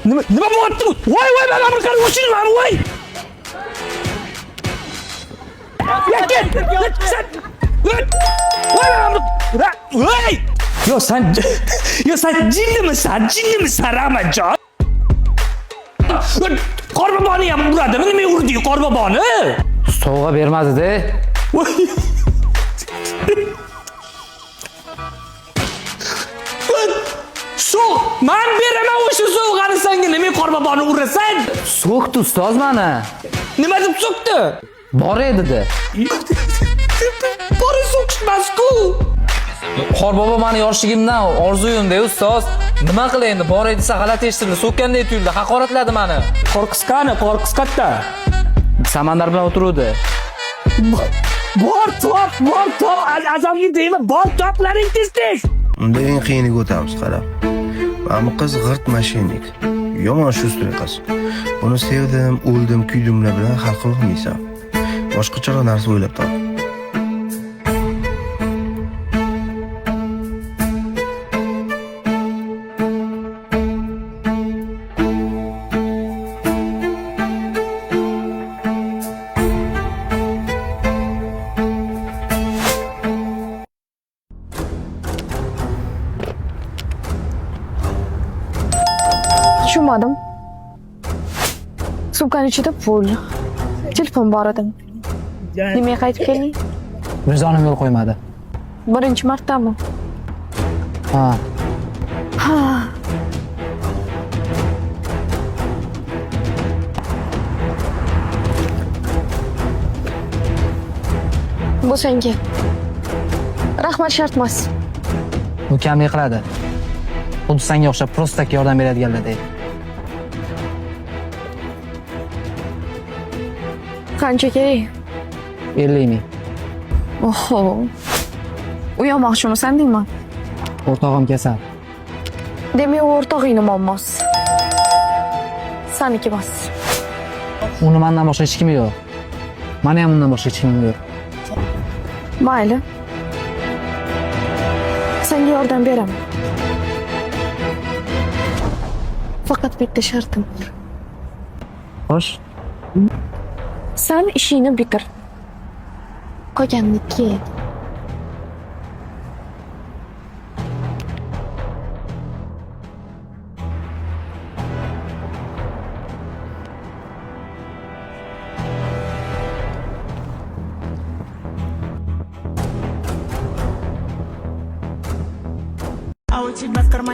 Nima bo'lyapti bu? Voy, mana bir qara o'chirmani, voy. Voy! Yo sen jinnimisan, Rahmatjon? Qorboboni ham uradimi? Nima urdi qorboboni? Sovg'a bermadi-da. Men beraman o'sha sovg'ani senga, nima qorboboni urasan? So'kdi ustoz meni. Nima deb so'kdi? Bor edi-da. Bora so'kishmas-ku. Qorbobo meni yoshligimdan orzuyimda ustoz. Nima qilay endi? Bor edi desa g'alati eshitildi, so'kkanday tuyuldi, haqoratladi meni. Qo'rqisqani, qo'rqisqatda. Samandar bilan o'tiruvdi. Bor top, azamga deymi? Bor toplaring tez-tez. Unda eng qiyiniga o'tamiz, qarab. Mana bu qiz g'irt mashinnik. Yomon shustri qiz. Buni sevdim, o'ldim, kuydimlar bilan hal qilmaysan. Boshqacharoq narsa o'ylab top. Tushunmadim. Sumkaning ichida pul, telefon bor edi. Nimaga qaytib kelding? Vizonim yo'l qo'ymadi. Birinchi martami? Ha. Bu senga. Rahmat shart emas. Ukamlik qiladi. Xuddi senga o'xshab prostak yordam beradiganlar. Qancha kerak? 50 ming. Oho. Uyamoqchimisan deyman. O'rtog'im kasal. Demak, o'rtog'ingni muammosi. Saniki emas. Uni mendan boshqa hech kim yo'q. Meni ham undan boshqa hech kim yo'q. Mayli. Senga yordam beraman. Faqat bitta shartim bor. Xo'sh. Sen ishingni bitir. Qolganini keyin. А у тебя в кармане